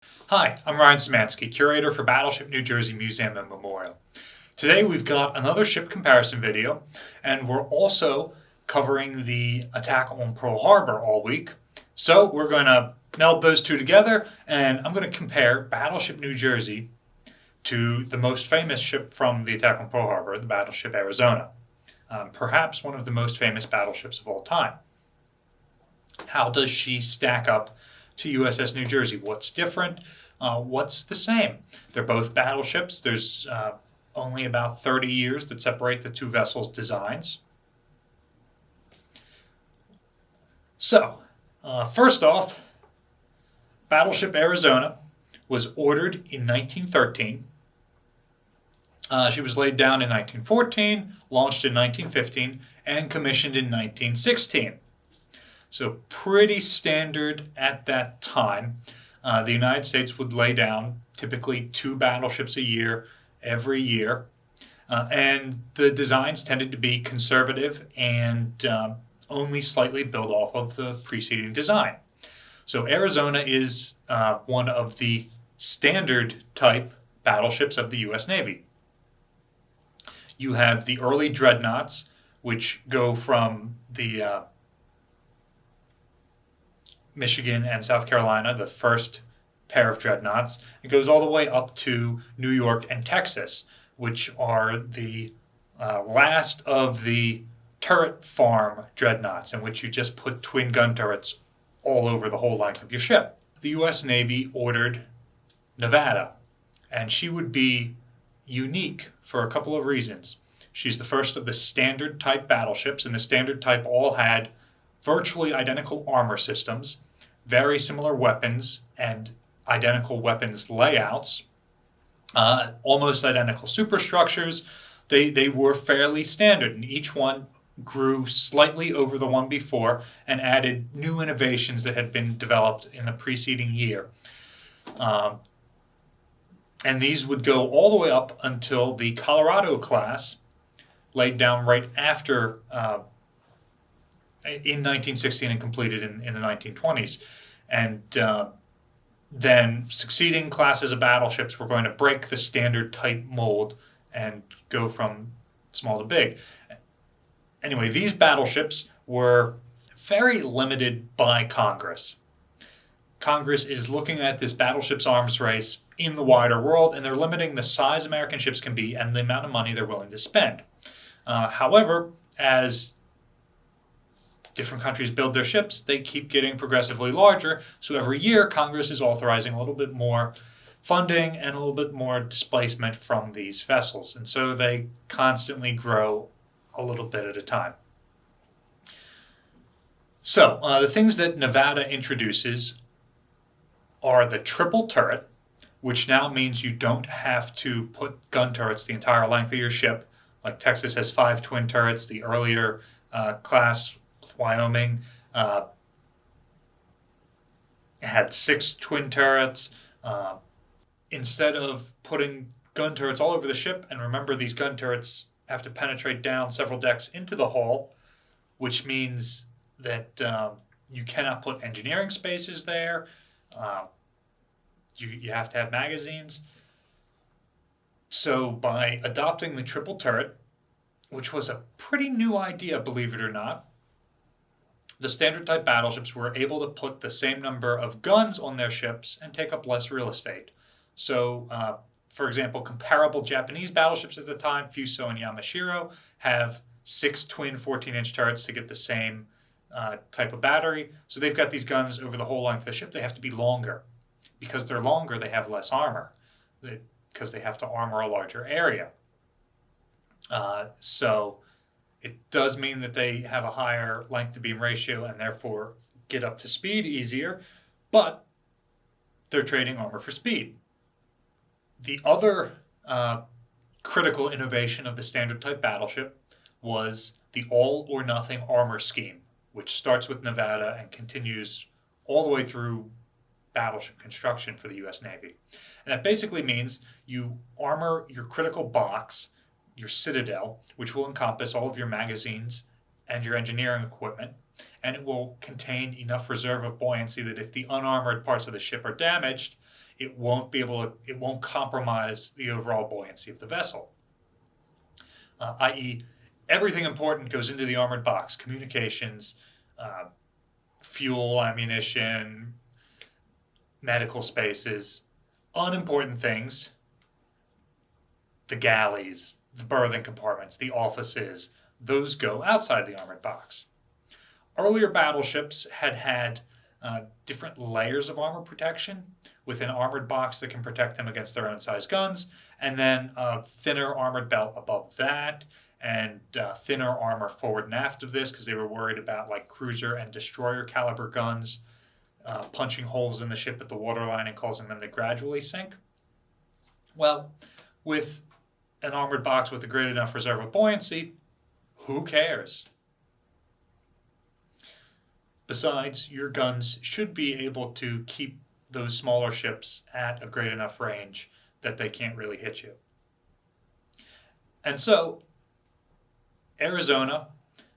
Hi, I'm Ryan Szymanski, curator for Battleship New Jersey Museum and Memorial. Today we've got another ship comparison video, and we're also covering the attack on Pearl Harbor all week. So we're going to meld those two together, and I'm going to compare Battleship New Jersey to the most famous ship from the attack on Pearl Harbor, the Battleship Arizona. Perhaps one of the most famous battleships of all time. How does she stack up to USS New Jersey? What's different? What's the same? They're both battleships. There's only about 30 years that separate the two vessels' designs. So, first off, Battleship Arizona was ordered in 1913. She was laid down in 1914, launched in 1915, and commissioned in 1916. So pretty standard at that time. The United States would lay down typically 2 battleships a year, every year. And the designs tended to be conservative and only slightly built off of the preceding design. So Arizona is one of the standard type battleships of the U.S. Navy. You have the early Dreadnoughts, which go from the Michigan and South Carolina, the first pair of Dreadnoughts. It goes all the way up to New York and Texas, which are the last of the turret farm Dreadnoughts, in which you just put twin gun turrets all over the whole length of your ship. The U.S. Navy ordered Nevada, and she would be unique for a couple of reasons. She's the first of the standard type battleships, and the standard type all had virtually identical armor systems, very similar weapons, and identical weapons layouts, almost identical superstructures. They were fairly standard, and each one grew slightly over the one before and added new innovations that had been developed in the preceding year. And these would go all the way up until the Colorado class, laid down right after in 1916 and completed in the 1920s. And then succeeding classes of battleships were going to break the standard type mold and go from small to big. Anyway, these battleships were very limited by Congress. Congress is looking at this battleships arms race in the wider world, and they're limiting the size American ships can be and the amount of money they're willing to spend. However, as different countries build their ships, they keep getting progressively larger, so every year Congress is authorizing a little bit more funding and a little bit more displacement from these vessels, and so they constantly grow a little bit at a time. So, the things that Nevada introduces are the triple turret, which now means you don't have to put gun turrets the entire length of your ship. Like Texas has 5 twin turrets, the earlier class with Wyoming had 6 twin turrets. Instead of putting gun turrets all over the ship, and remember these gun turrets have to penetrate down several decks into the hull, which means that you cannot put engineering spaces there. You have to have magazines. So by adopting the triple turret, which was a pretty new idea, believe it or not, the standard type battleships were able to put the same number of guns on their ships and take up less real estate. So, for example, comparable Japanese battleships at the time, Fuso and Yamashiro, have 6 twin 14-inch turrets to get the same type of battery. So they've got these guns over the whole length of the ship. They have to be longer. Because they're longer, they have less armor, because they have to armor a larger area. So it does mean that they have a higher length-to-beam ratio and therefore get up to speed easier, but they're trading armor for speed. The other critical innovation of the standard type battleship was the all-or-nothing armor scheme, which starts with Nevada and continues all the way through battleship construction for the U.S. Navy. And that basically means you armor your critical box, your citadel, which will encompass all of your magazines and your engineering equipment, and it will contain enough reserve of buoyancy that if the unarmored parts of the ship are damaged, it won't compromise the overall buoyancy of the vessel. I.e., everything important goes into the armored box: communications, fuel, ammunition, medical spaces. Unimportant things, the galleys, the berthing compartments, the offices, those go outside the armored box. Earlier battleships had different layers of armor protection, with an armored box that can protect them against their own size guns, and then a thinner armored belt above that, and thinner armor forward and aft of this, because they were worried about like cruiser and destroyer caliber guns punching holes in the ship at the waterline and causing them to gradually sink. Well, with an armored box with a great enough reserve of buoyancy, who cares? Besides, your guns should be able to keep those smaller ships at a great enough range that they can't really hit you. And so, Arizona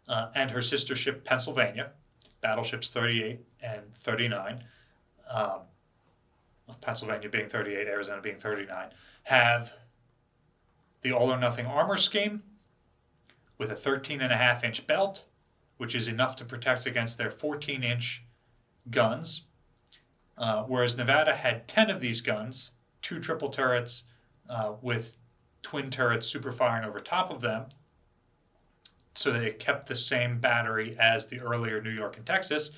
and her sister ship Pennsylvania, battleships 38 and 39, Pennsylvania being 38, Arizona being 39, have the all-or-nothing armor scheme with a 13.5-inch belt, which is enough to protect against their 14-inch guns, whereas Nevada had 10 of these guns, 2 triple turrets with twin turrets superfiring over top of them, so that it kept the same battery as the earlier New York and Texas.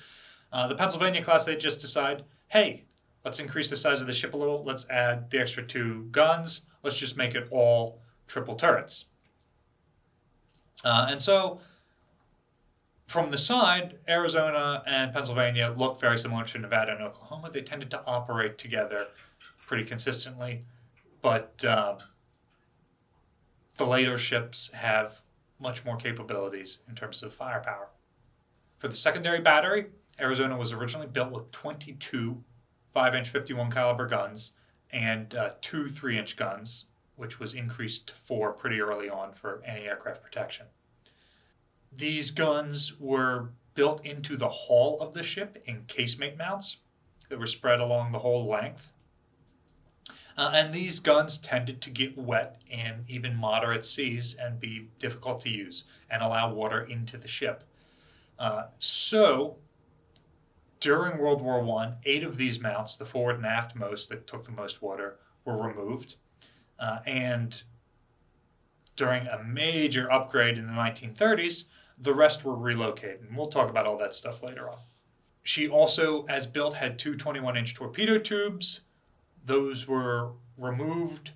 The Pennsylvania class, they just decide, hey, let's increase the size of the ship a little, let's add the extra 2 guns, let's just make it all triple turrets. And so, from the side, Arizona and Pennsylvania look very similar to Nevada and Oklahoma. They tended to operate together pretty consistently, but the later ships have much more capabilities in terms of firepower. For the secondary battery, Arizona was originally built with 22 5-inch 51 caliber guns and 2 3-inch guns, which was increased to 4 pretty early on for anti-aircraft protection. These guns were built into the hull of the ship in casemate mounts that were spread along the whole length. And these guns tended to get wet in even moderate seas and be difficult to use and allow water into the ship. So, during World War I, 8 of these mounts, the forward and aft most that took the most water, were removed. And during a major upgrade in the 1930s, the rest were relocated. And we'll talk about all that stuff later on. She also, as built, had 2 21-inch torpedo tubes. Those were removed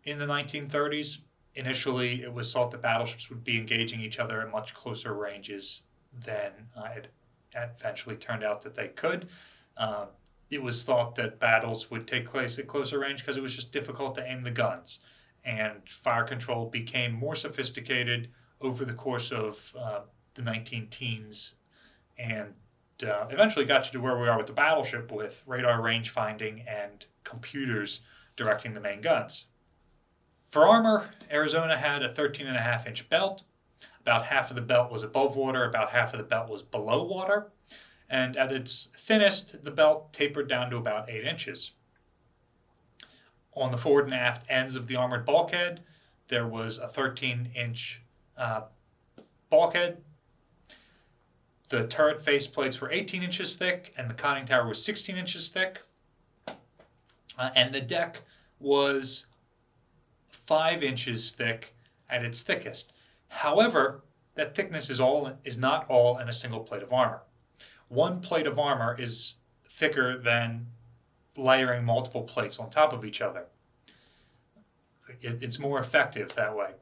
in the 1930s. Initially, it was thought that battleships would be engaging each other at much closer ranges than it eventually turned out that they could. It was thought that battles would take place at closer range because it was just difficult to aim the guns. And fire control became more sophisticated over the course of the 19-teens and eventually got you to where we are with the battleship, with radar range finding and computers directing the main guns. For armor, Arizona had a 13.5-inch belt. About half of the belt was above water, about half of the belt was below water, and at its thinnest, the belt tapered down to about 8 inches. On the forward and aft ends of the armored bulkhead, there was a 13-inch bulkhead. The turret faceplates were 18 inches thick, and the conning tower was 16 inches thick. And the deck was 5 inches thick at its thickest. However, that thickness is not all in a single plate of armor. One plate of armor is thicker than layering multiple plates on top of each other. It's more effective that way.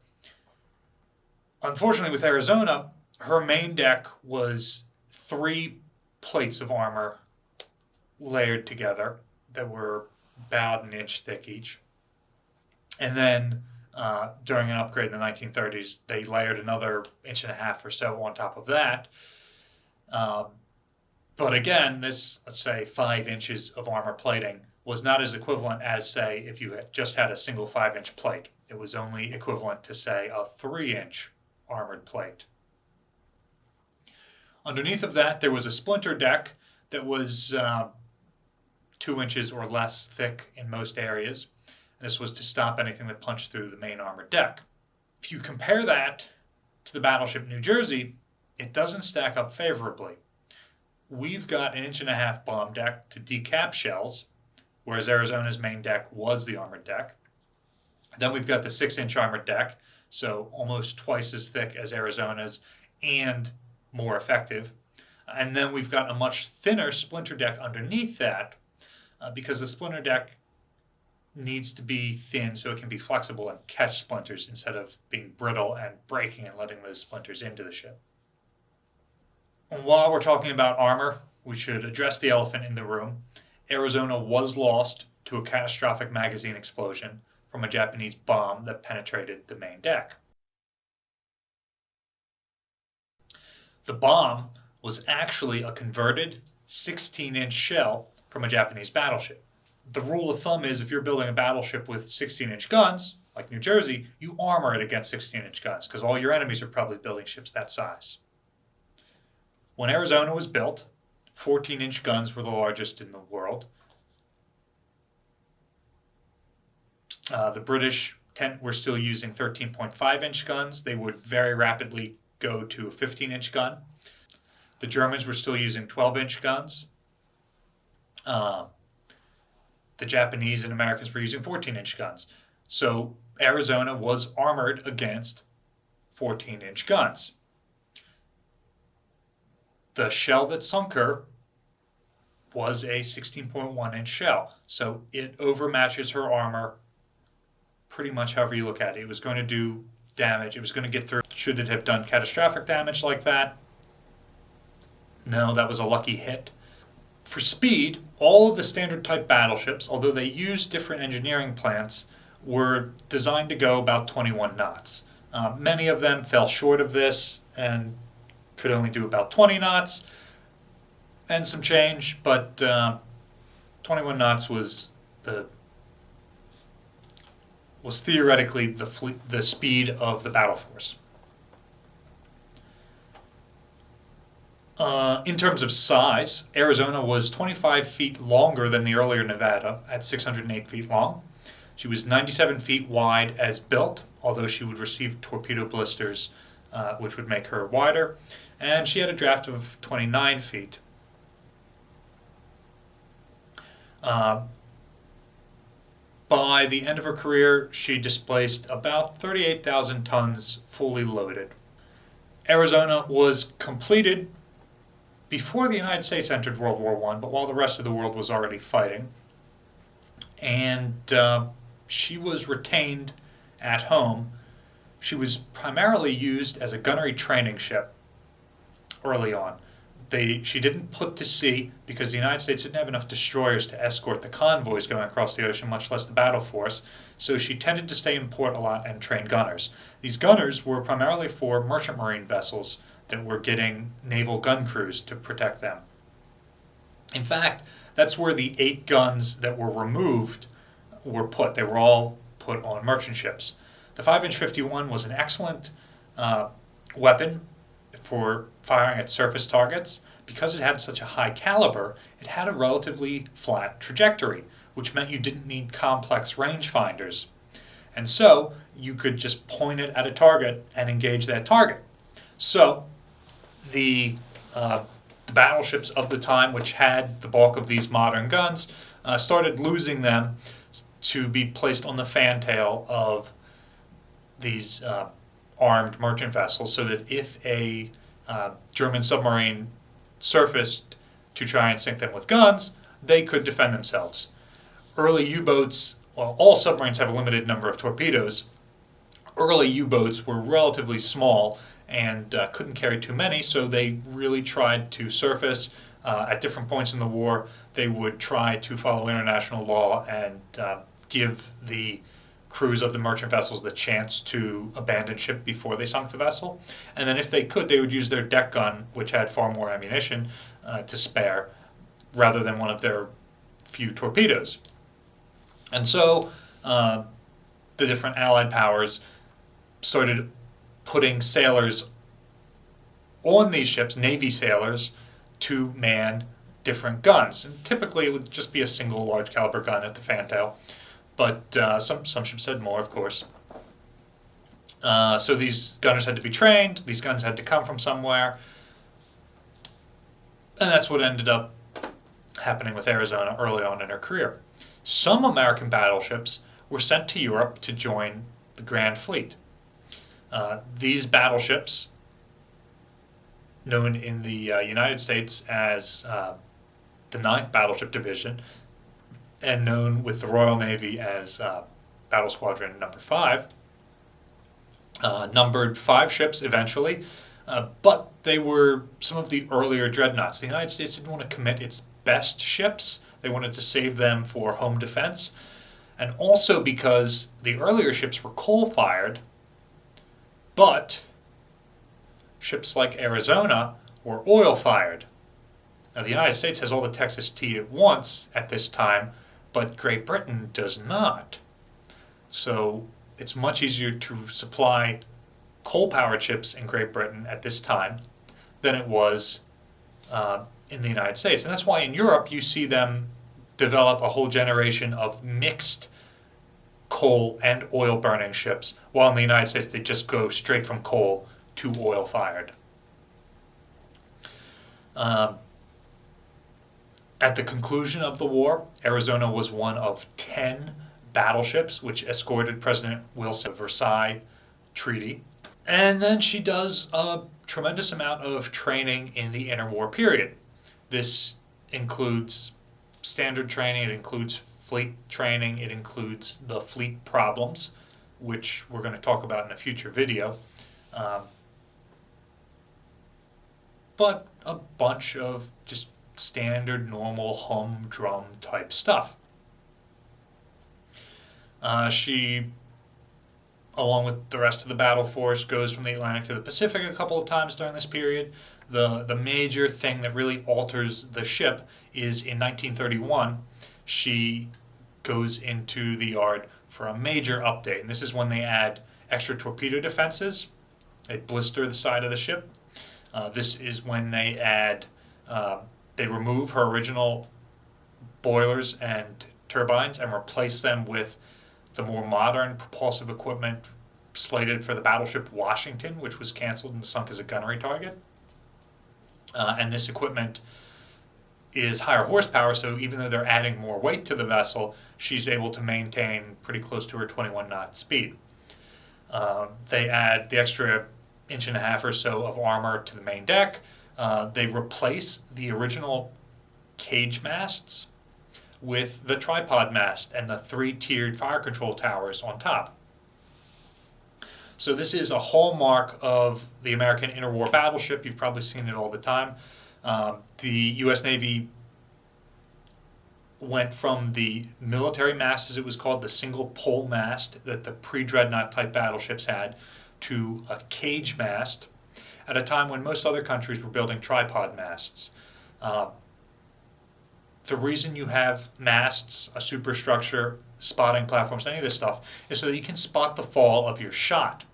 Unfortunately, with Arizona, her main deck was 3 plates of armor layered together that were about an inch thick each. And then during an upgrade in the 1930s, they layered another 1.5 or so on top of that. But again, this, let's say, 5 inches of armor plating was not as equivalent as, say, if you had just had a single 5-inch plate. It was only equivalent to, say, a 3-inch armored plate. Underneath of that, there was a splinter deck that was 2 inches or less thick in most areas. This was to stop anything that punched through the main armored deck. If you compare that to the battleship New Jersey, it doesn't stack up favorably. We've got an 1.5-inch bomb deck to decap shells, whereas Arizona's main deck was the armored deck. Then we've got the 6-inch armored deck, so almost twice as thick as Arizona's and more effective. And then we've got a much thinner Splinter Deck underneath that, because the Splinter Deck needs to be thin so it can be flexible and catch splinters instead of being brittle and breaking and letting those splinters into the ship. And while we're talking about armor, we should address the elephant in the room. Arizona was lost to a catastrophic magazine explosion from a Japanese bomb that penetrated the main deck. The bomb was actually a converted 16-inch shell from a Japanese battleship. The rule of thumb is if you're building a battleship with 16-inch guns, like New Jersey, you armor it against 16-inch guns because all your enemies are probably building ships that size. When Arizona was built, 14-inch guns were the largest in the world. The British were still using 13.5-inch guns. They would very rapidly go to a 15-inch gun. The Germans were still using 12-inch guns. The Japanese and Americans were using 14-inch guns. So Arizona was armored against 14-inch guns. The shell that sunk her was a 16.1-inch shell. So it overmatches her armor pretty much however you look at it. It was going to do damage. It was going to get through. Should it have done catastrophic damage like that? No, that was a lucky hit. For speed, all of the standard type battleships, although they used different engineering plants, were designed to go about 21 knots. Many of them fell short of this and could only do about 20 knots and some change, but 21 knots was theoretically the speed of the battle force. In terms of size, Arizona was 25 feet longer than the earlier Nevada at 608 feet long. She was 97 feet wide as built, although she would receive torpedo blisters, which would make her wider. And she had a draft of 29 feet. By the end of her career, she displaced about 38,000 tons fully loaded. Arizona was completed before the United States entered World War I, but while the rest of the world was already fighting. And she was retained at home. She was primarily used as a gunnery training ship early on. She didn't put to sea because the United States didn't have enough destroyers to escort the convoys going across the ocean, much less the battle force, so she tended to stay in port a lot and train gunners. These gunners were primarily for merchant marine vessels that were getting naval gun crews to protect them. In fact, that's where the 8 guns that were removed were put. They were all put on merchant ships. The 5-inch 51 was an excellent weapon for firing at surface targets. Because it had such a high caliber, it had a relatively flat trajectory, which meant you didn't need complex rangefinders. And so you could just point it at a target and engage that target. So the battleships of the time, which had the bulk of these modern guns, started losing them to be placed on the fantail of these armed merchant vessels, so that if a German submarine surfaced to try and sink them with guns, they could defend themselves. Early U-boats, well, all submarines have a limited number of torpedoes. Early U-boats were relatively small and couldn't carry too many, so they really tried to surface. At different points in the war, they would try to follow international law and give the crews of the merchant vessels the chance to abandon ship before they sunk the vessel. And then if they could, they would use their deck gun, which had far more ammunition to spare, rather than one of their few torpedoes. And so the different Allied powers started putting sailors on these ships, Navy sailors, to man different guns. And typically it would just be a single large caliber gun at the fantail, but some ships had more, of course. So these gunners had to be trained, these guns had to come from somewhere, and that's what ended up happening with Arizona early on in her career. Some American battleships were sent to Europe to join the Grand Fleet. These battleships, known in the United States as the 9th Battleship Division, and known with the Royal Navy as Battle Squadron Number 5, numbered 5 ships eventually, but they were some of the earlier dreadnoughts. The United States didn't want to commit its best ships. They wanted to save them for home defense, and also because the earlier ships were coal-fired, but ships like Arizona were oil-fired. Now, the United States has all the Texas tea it wants at this time, but Great Britain does not. So it's much easier to supply coal-powered ships in Great Britain at this time than it was in the United States. And that's why in Europe you see them develop a whole generation of mixed coal and oil burning ships, while in the United States they just go straight from coal to oil fired. At the conclusion of the war, Arizona was one of 10 battleships which escorted President Wilson's Versailles Treaty. And then she does a tremendous amount of training in the interwar period. This includes standard training, it includes fleet training, it includes the fleet problems, which we're going to talk about in a future video. But a bunch of just standard, normal, humdrum type stuff. She, along with the rest of the battle force, goes from the Atlantic to the Pacific a couple of times during this period. The major thing that really alters the ship is in 1931, she goes into the yard for a major update. And this is when they add extra torpedo defenses. They blister the side of the ship. This is when they add, they remove her original boilers and turbines and replace them with the more modern propulsive equipment slated for the battleship Washington, which was canceled and sunk as a gunnery target. And this equipment is higher horsepower, so even though they're adding more weight to the vessel, she's able to maintain pretty close to her 21 knot speed. They add the extra 1.5 inches or so of armor to the main deck. They replace the original cage masts with the tripod mast and the 3-tiered fire control towers on top. So this is a hallmark of the American interwar battleship. You've probably seen it all the time. The U.S. Navy went from the military mast, as it was called, the single pole mast that the pre-dreadnought type battleships had, to a cage mast at a time when most other countries were building tripod masts. The reason you have masts, a superstructure, spotting platforms, any of this stuff, is so that you can spot the fall of your shot.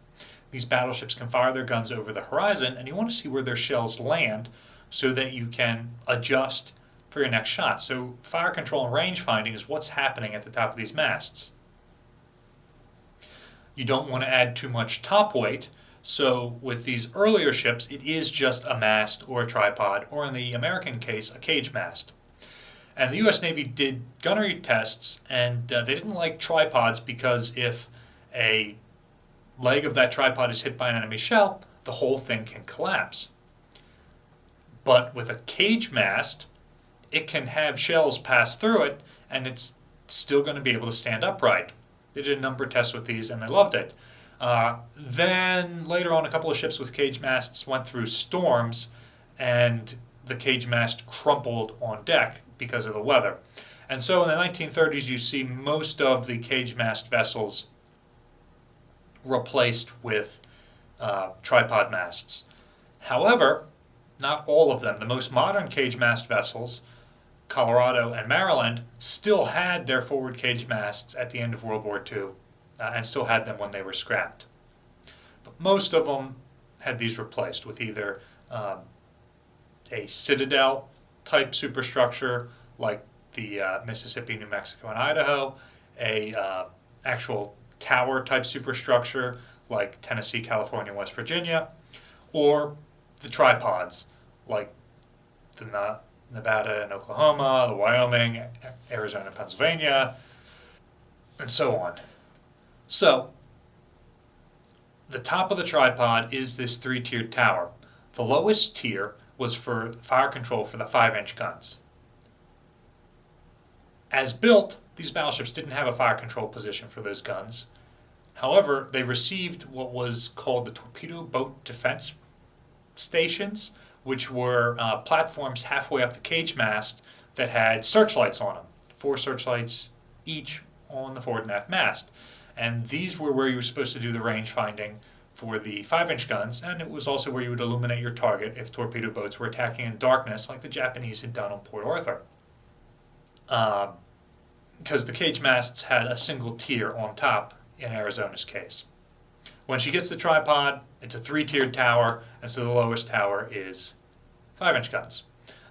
These battleships can fire their guns over the horizon, and you want to see where their shells land so that you can adjust for your next shot. So fire control and range finding is what's happening at the top of these masts. You don't want to add too much top weight, so with these earlier ships, it is just a mast or a tripod, or in the American case, a cage mast. And the U.S. Navy did gunnery tests, and they didn't like tripods because if a leg of that tripod is hit by an enemy shell, the whole thing can collapse. But with a cage mast, it can have shells pass through it, and it's still going to be able to stand upright. They did a number of tests with these, and they loved it. Then later on, a couple of ships with cage masts went through storms, and the cage mast crumpled on deck because of the weather. And so in the 1930s, you see most of the cage mast vessels replaced with tripod masts. However, not all of them. The most modern cage mast vessels, Colorado and Maryland, still had their forward cage masts at the end of World War II and still had them when they were scrapped. But most of them had these replaced with either a Citadel type superstructure like the Mississippi, New Mexico, and Idaho, a actual tower type superstructure like Tennessee, California, West Virginia, or the tripods like the Nevada and Oklahoma, the Wyoming, Arizona, and Pennsylvania, and so on. So, the top of the tripod is this three-tiered tower. The lowest tier was for fire control for the 5-inch guns. As built, these battleships didn't have a fire control position for those guns. However, they received what was called the torpedo boat defense stations, which were platforms halfway up the cage mast that had searchlights on them, 4 searchlights each on the forward and aft mast. And these were where you were supposed to do the range finding for the 5-inch guns, and it was also where you would illuminate your target if torpedo boats were attacking in darkness like the Japanese had done on Port Arthur. Because the cage masts had a single tier on top in Arizona's case. When she gets the tripod, it's a 3-tiered tower, and so the lowest tower is 5-inch guns.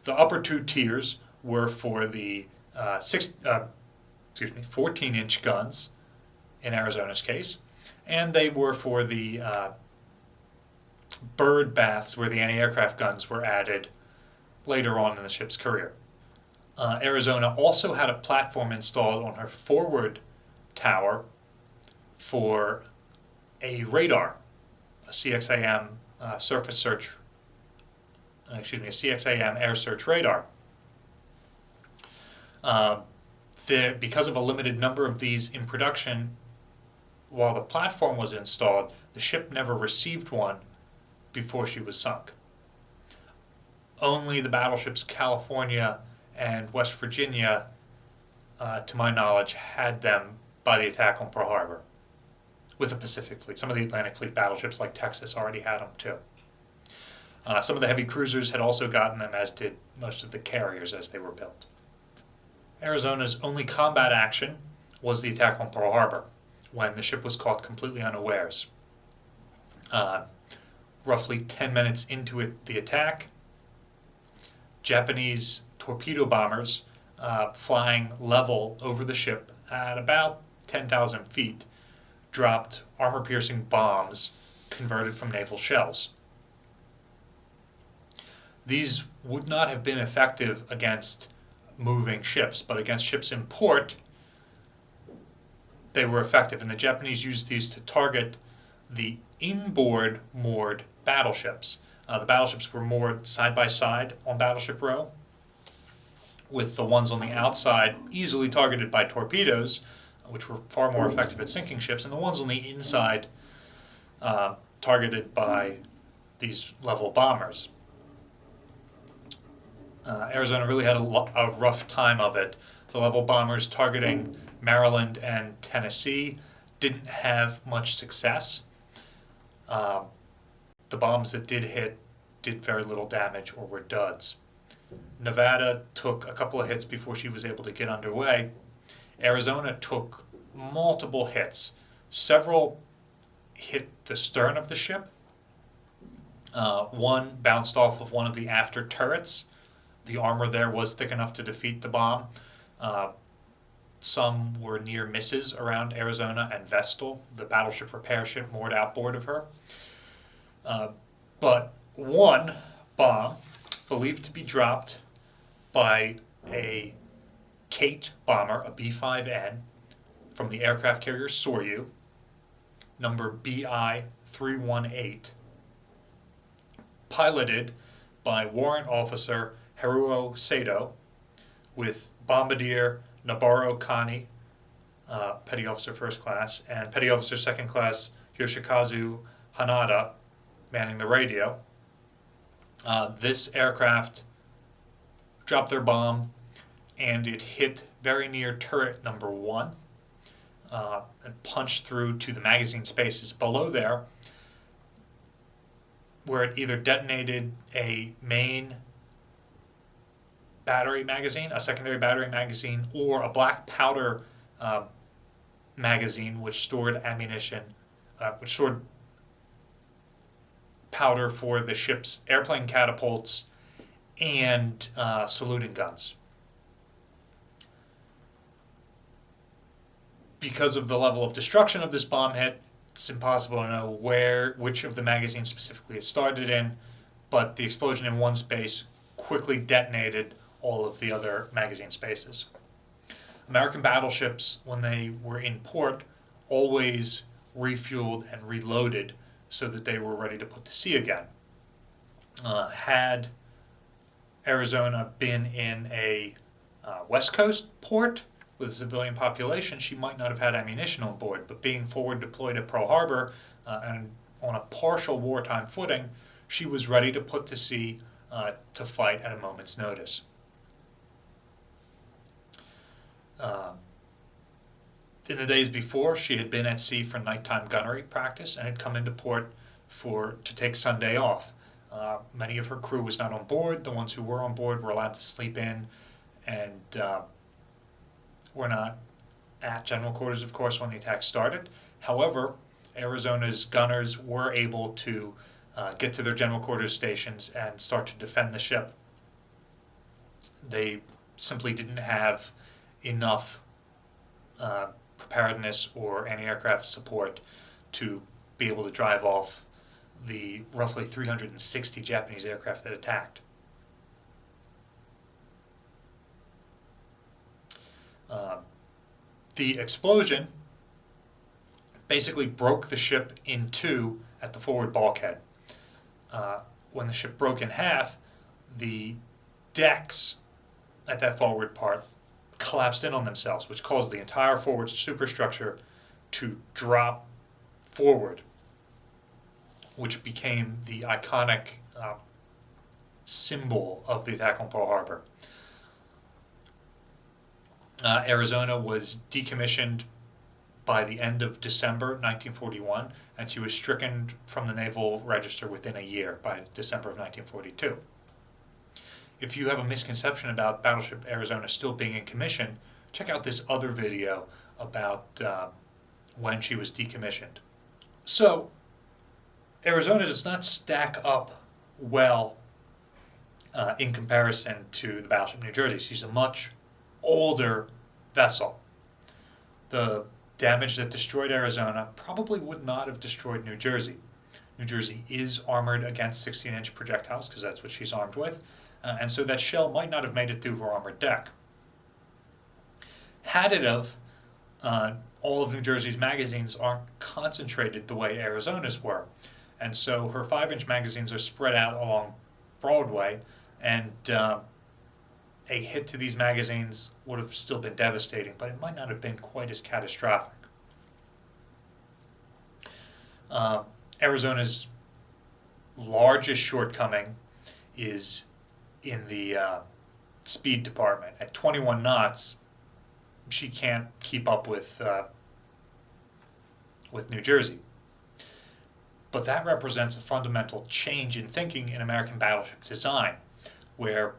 The upper 2 tiers were for the 14-inch guns in Arizona's case, and they were for the bird baths where the anti-aircraft guns were added later on in the ship's career. Arizona also had a platform installed on her forward tower for a radar, a CXAM a CXAM air search radar. Because of a limited number of these in production, while the platform was installed, the ship never received one before she was sunk. Only the battleships California and West Virginia, to my knowledge, had them by the attack on Pearl Harbor with the Pacific Fleet. Some of the Atlantic Fleet battleships like Texas already had them too. Some of the heavy cruisers had also gotten them, as did most of the carriers as they were built. Arizona's only combat action was the attack on Pearl Harbor, when the ship was caught completely unawares. Roughly 10 minutes into the attack, Japanese torpedo bombers flying level over the ship at about 10,000 feet dropped armor-piercing bombs converted from naval shells. These would not have been effective against moving ships, but against ships in port, they were effective, and the Japanese used these to target the inboard moored battleships. The battleships were moored side by side on Battleship Row, with the ones on the outside easily targeted by torpedoes, which were far more effective at sinking ships, and the ones on the inside targeted by these level bombers. Arizona really had a rough time of it. The level bombers targeting Maryland and Tennessee didn't have much success. The bombs that did hit did very little damage or were duds. Nevada took a couple of hits before she was able to get underway. Arizona took multiple hits. Several hit the stern of the ship. One bounced off of one of the after turrets. The armor there was thick enough to defeat the bomb. Some were near misses around Arizona and Vestal, the battleship repair ship moored outboard of her. But one bomb, believed to be dropped by a Kate bomber, a B-5N, from the aircraft carrier Soryu, number BI-318, piloted by Warrant Officer Haruo Sato, with Bombardier Noboru Kani, Petty Officer First Class, and Petty Officer Second Class Yoshikazu Hanada manning the radio. This aircraft dropped their bomb, and it hit very near turret number 1 and punched through to the magazine spaces below there, where it either detonated a main battery magazine, a secondary battery magazine, or a black powder magazine which stored ammunition, which stored powder for the ship's airplane catapults and saluting guns. Because of the level of destruction of this bomb hit, it's impossible to know which of the magazines specifically it started in, but the explosion in one space quickly detonated all of the other magazine spaces. American battleships, when they were in port, always refueled and reloaded so that they were ready to put to sea again. Had Arizona been in a West Coast port with a civilian population, she might not have had ammunition on board, but being forward deployed at Pearl Harbor and on a partial wartime footing, she was ready to put to sea to fight at a moment's notice. In the days before, she had been at sea for nighttime gunnery practice and had come into port to take Sunday off. Many of her crew was not on board. The ones who were on board were allowed to sleep in and were not at general quarters, of course, when the attack started. However, Arizona's gunners were able to get to their general quarters stations and start to defend the ship. They simply didn't have enough preparedness or anti-aircraft support to be able to drive off the roughly 360 Japanese aircraft that attacked. The explosion basically broke the ship in two at the forward bulkhead. When the ship broke in half, the decks at that forward part collapsed in on themselves, which caused the entire forward superstructure to drop forward, which became the iconic symbol of the attack on Pearl Harbor. Arizona was decommissioned by the end of December 1941, and she was stricken from the Naval Register within a year by December of 1942. If you have a misconception about Battleship Arizona still being in commission, check out this other video about when she was decommissioned. So, Arizona does not stack up well in comparison to the Battleship New Jersey. She's a much older vessel. The damage that destroyed Arizona probably would not have destroyed New Jersey. New Jersey is armored against 16-inch projectiles because that's what she's armed with, and so that shell might not have made it through her armored deck. Had it of, all of New Jersey's magazines aren't concentrated the way Arizona's were, and so her 5-inch magazines are spread out along Broadway, and a hit to these magazines would have still been devastating, but it might not have been quite as catastrophic. Arizona's largest shortcoming is in the speed department. At 21 knots, she can't keep up with New Jersey. But that represents a fundamental change in thinking in American battleship design, where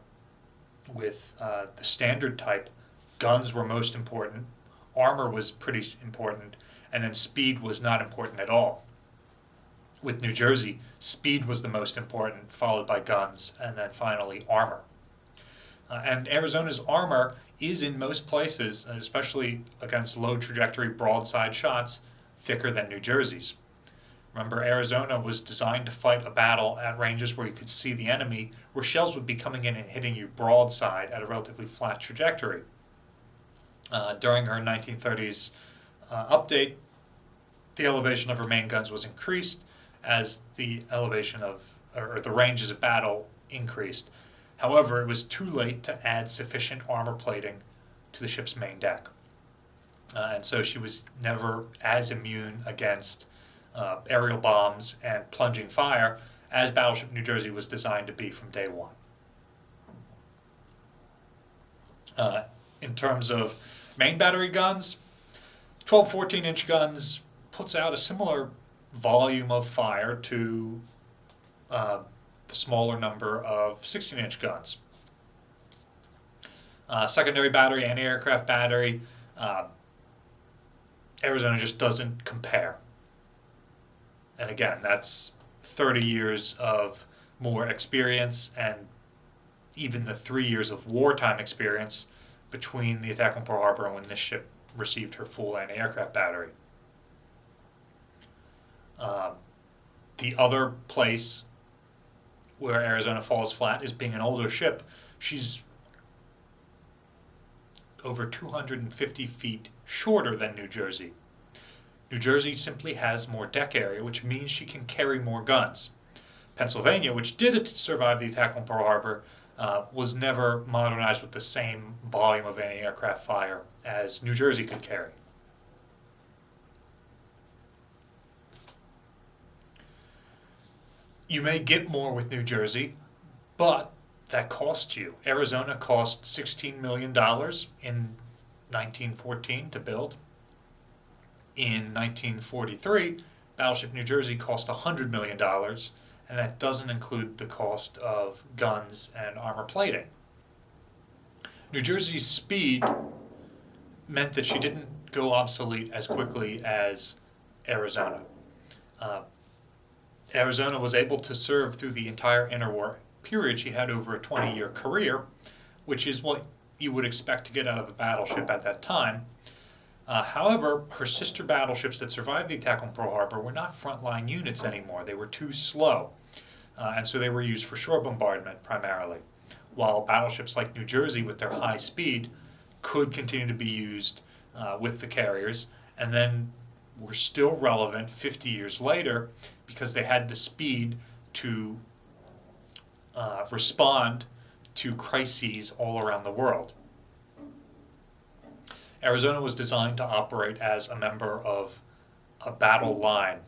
with the standard type, guns were most important, armor was pretty important, and then speed was not important at all. With New Jersey, speed was the most important, followed by guns, and then finally armor. And Arizona's armor is in most places, especially against low trajectory broadside shots, thicker than New Jersey's. Remember, Arizona was designed to fight a battle at ranges where you could see the enemy, where shells would be coming in and hitting you broadside at a relatively flat trajectory. During her 1930s update, the elevation of her main guns was increased as the elevation of, or the ranges of battle increased. However, it was too late to add sufficient armor plating to the ship's main deck. And so she was never as immune against aerial bombs and plunging fire as Battleship New Jersey was designed to be from day one. In terms of main battery guns, 12 14-inch guns puts out a similar volume of fire to the smaller number of 16-inch guns. Secondary battery, anti-aircraft battery, Arizona just doesn't compare. And again, that's 30 years of more experience and even the 3 years of wartime experience between the attack on Pearl Harbor and when this ship received her full anti-aircraft battery. The other place where Arizona falls flat is being an older ship. She's over 250 feet shorter than New Jersey. New Jersey simply has more deck area, which means she can carry more guns. Pennsylvania, which did survive the attack on Pearl Harbor, was never modernized with the same volume of anti-aircraft fire as New Jersey could carry. You may get more with New Jersey, but that costs you. Arizona cost $16 million in 1914 to build. In 1943, Battleship New Jersey cost $100 million, and that doesn't include the cost of guns and armor plating. New Jersey's speed meant that she didn't go obsolete as quickly as Arizona. Arizona was able to serve through the entire interwar period. She had over a 20-year career, which is what you would expect to get out of a battleship at that time. However, her sister battleships that survived the attack on Pearl Harbor were not frontline units anymore. They were too slow, and so they were used for shore bombardment primarily, while battleships like New Jersey, with their high speed, could continue to be used with the carriers, and then were still relevant 50 years later because they had the speed to respond to crises all around the world. Arizona was designed to operate as a member of a battle line,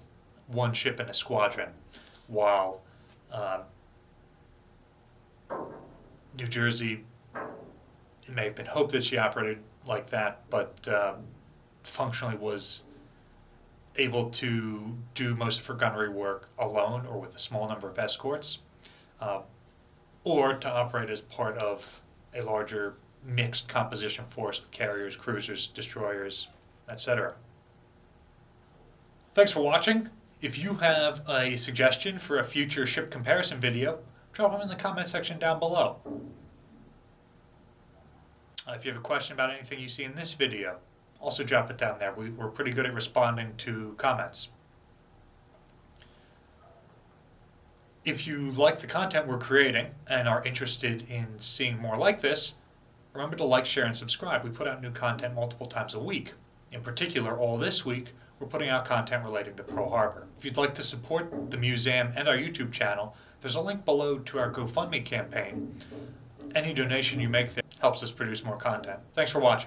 one ship in a squadron, while New Jersey, it may have been hoped that she operated like that, but functionally was able to do most of her gunnery work alone or with a small number of escorts, or to operate as part of a larger mixed composition force with carriers, cruisers, destroyers, etc. Thanks for watching. If you have a suggestion for a future ship comparison video, drop them in the comment section down below. If you have a question about anything you see in this video, also drop it down there. We're pretty good at responding to comments. If you like the content we're creating and are interested in seeing more like this, remember to like, share, and subscribe. We put out new content multiple times a week. In particular, all this week, we're putting out content relating to Pearl Harbor. If you'd like to support the museum and our YouTube channel, there's a link below to our GoFundMe campaign. Any donation you make there helps us produce more content. Thanks for watching.